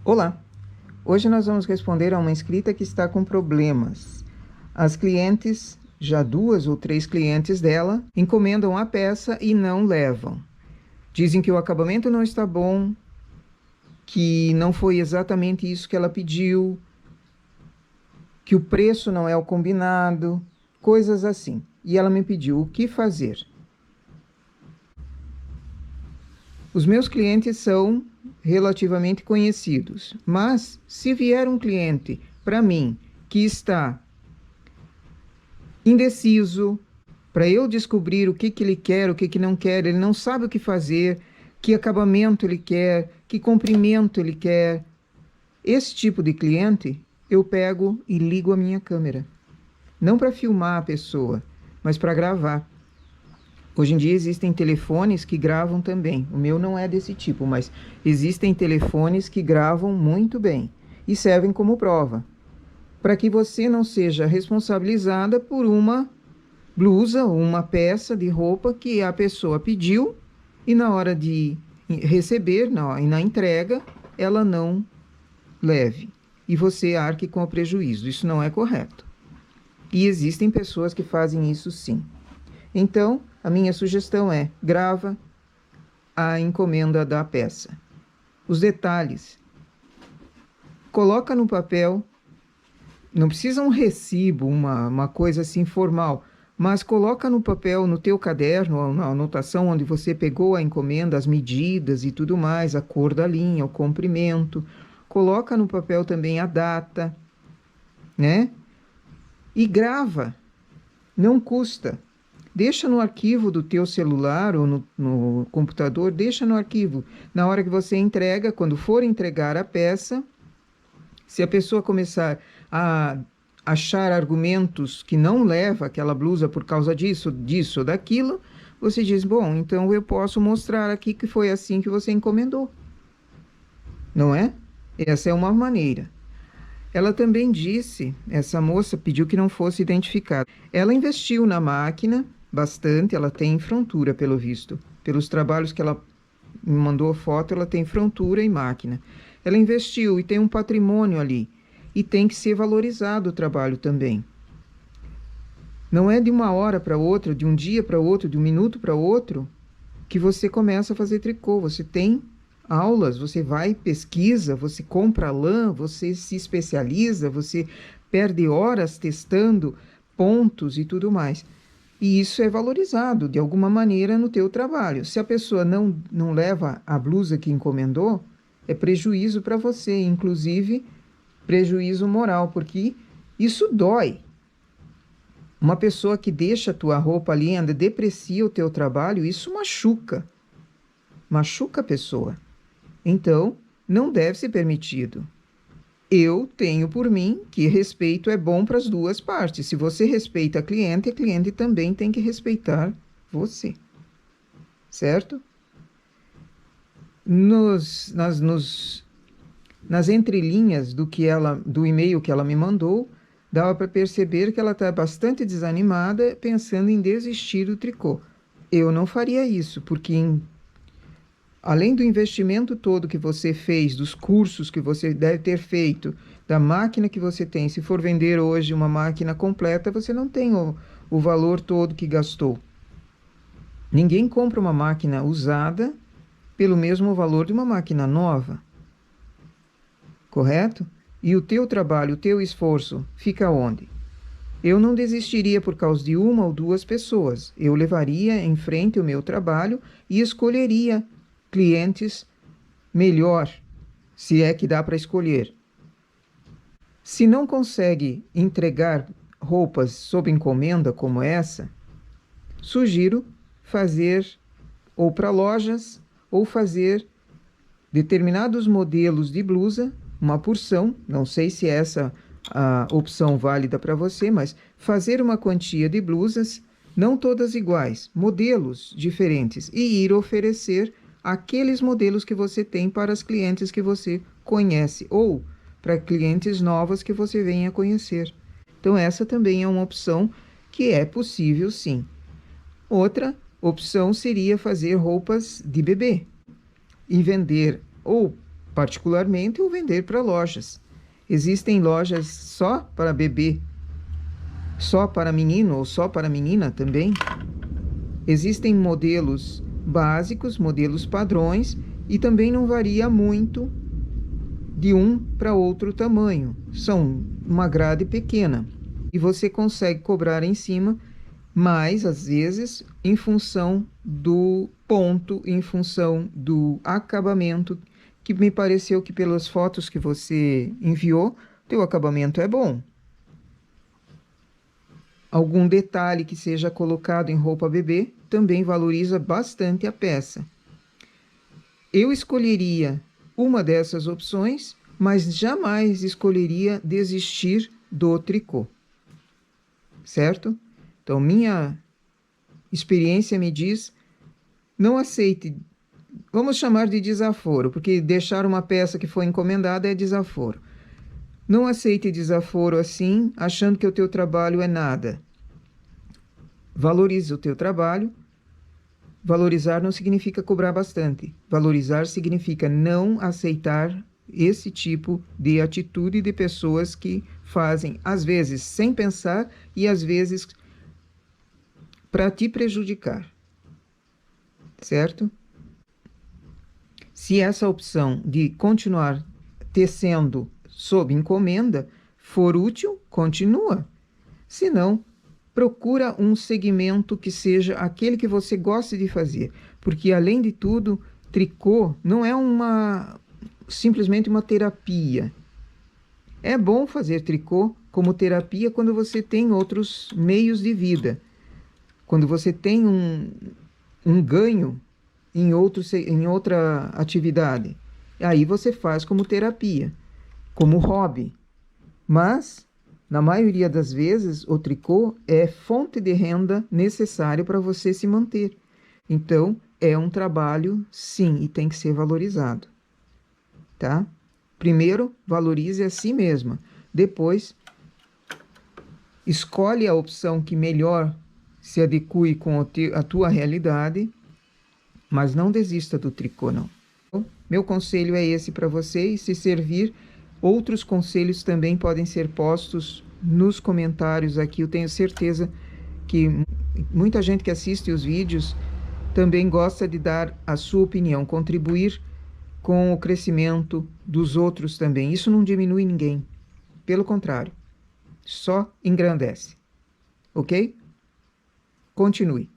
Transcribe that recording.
Olá! Hoje nós vamos responder a uma inscrita que está com problemas. As clientes, já 2 ou 3 clientes dela, encomendam a peça e não levam. Dizem que o acabamento não está bom, que não foi exatamente isso que ela pediu, que o preço não é o combinado, coisas assim. E ela me pediu o que fazer. Os meus clientes são relativamente conhecidos, mas se vier um cliente para mim que está indeciso, para eu descobrir o que ele quer, o que não quer, ele não sabe o que fazer, que acabamento ele quer, que comprimento ele quer, esse tipo de cliente eu pego e ligo a minha câmera. Não para filmar a pessoa, mas para gravar. Hoje em dia existem telefones que gravam também. O meu não é desse tipo, mas existem telefones que gravam muito bem e servem como prova, para que você não seja responsabilizada por uma blusa ou uma peça de roupa que a pessoa pediu e na hora de receber, na entrega, ela não leve e você arque com o prejuízo. Isso não é correto. E existem pessoas que fazem isso sim. Então, a minha sugestão é: grava a encomenda da peça. Os detalhes. Coloca no papel. Não precisa um recibo, uma coisa assim formal, mas coloca no papel, no teu caderno, na anotação onde você pegou a encomenda, as medidas e tudo mais, a cor da linha, o comprimento. Coloca no papel também a data, né? E grava. Não custa. Deixa no arquivo do teu celular ou no computador, deixa no arquivo. Na hora que você entrega, quando for entregar a peça, se a pessoa começar a achar argumentos que não leva aquela blusa por causa disso ou daquilo, você diz: bom, então eu posso mostrar aqui que foi assim que você encomendou. Não é? Essa é uma maneira. Ela também disse, essa moça pediu que não fosse identificada. Ela investiu na máquina bastante, ela tem frontura, pelo visto. Pelos trabalhos que ela me mandou foto, ela tem frontura e máquina. Ela investiu e tem um patrimônio ali. E tem que ser valorizado o trabalho também. Não é de uma hora para outra, de um dia para outro, de um minuto para outro, que você começa a fazer tricô. Você tem aulas, você vai, pesquisa, você compra lã, você se especializa, você perde horas testando pontos e tudo mais. E isso é valorizado de alguma maneira no teu trabalho. Se a pessoa não leva a blusa que encomendou, é prejuízo para você, inclusive prejuízo moral, porque isso dói. Uma pessoa que deixa a tua roupa ali, ainda deprecia o teu trabalho, isso machuca. Machuca a pessoa. Então, não deve ser permitido. Eu tenho por mim que respeito é bom para as duas partes. Se você respeita a cliente também tem que respeitar você. Certo? Nas entrelinhas do e-mail que ela me mandou, dava para perceber que ela está bastante desanimada, pensando em desistir do tricô. Eu não faria isso, porque além do investimento todo que você fez, dos cursos que você deve ter feito, da máquina que você tem, se for vender hoje uma máquina completa, você não tem o valor todo que gastou. Ninguém compra uma máquina usada pelo mesmo valor de uma máquina nova. Correto? E o teu trabalho, o teu esforço, fica onde? Eu não desistiria por causa de uma ou duas pessoas. Eu levaria em frente o meu trabalho e escolheria clientes melhor, se é que dá para escolher. Se não consegue entregar roupas sob encomenda como essa, sugiro fazer ou para lojas ou fazer determinados modelos de blusa, uma porção, não sei se é essa a opção válida para você, mas fazer uma quantia de blusas, não todas iguais, modelos diferentes, e ir oferecer aqueles modelos que você tem para as clientes que você conhece ou para clientes novas que você venha a conhecer. Então essa também é uma opção que é possível sim. Outra opção seria fazer roupas de bebê e vender ou particularmente, ou vender para lojas. Existem lojas só para bebê, só para menino ou só para menina também. Existem modelos básicos, modelos padrões, e também não varia muito de um para outro tamanho. São uma grade pequena. E você consegue cobrar em cima mais, às vezes, em função do ponto, em função do acabamento, que me pareceu que pelas fotos que você enviou, teu acabamento é bom. Algum detalhe que seja colocado em roupa bebê também valoriza bastante a peça. Eu escolheria uma dessas opções, mas jamais escolheria desistir do tricô. Certo? Então, minha experiência me diz, não aceite, vamos chamar de desaforo, porque deixar uma peça que foi encomendada é desaforo. Não aceite desaforo assim, achando que o teu trabalho é nada. Valorize o teu trabalho. Valorizar não significa cobrar bastante. Valorizar significa não aceitar esse tipo de atitude de pessoas que fazem, às vezes, sem pensar e às vezes para te prejudicar. Certo? Se essa opção de continuar tecendo sob encomenda for útil, continua. Se não, procura um segmento que seja aquele que você goste de fazer. Porque, além de tudo, tricô não é simplesmente uma terapia. É bom fazer tricô como terapia quando você tem outros meios de vida. Quando você tem um ganho em outra atividade. Aí você faz como terapia, como hobby. Mas, na maioria das vezes, o tricô é fonte de renda necessária para você se manter. Então, é um trabalho, sim, e tem que ser valorizado. Tá? Primeiro, valorize a si mesma. Depois, escolhe a opção que melhor se adeque com a tua realidade, mas não desista do tricô, não. Meu conselho é esse para você, e se servir, outros conselhos também podem ser postos nos comentários aqui. Eu tenho certeza que muita gente que assiste os vídeos também gosta de dar a sua opinião, contribuir com o crescimento dos outros também. Isso não diminui ninguém, pelo contrário, só engrandece. Ok? Continue.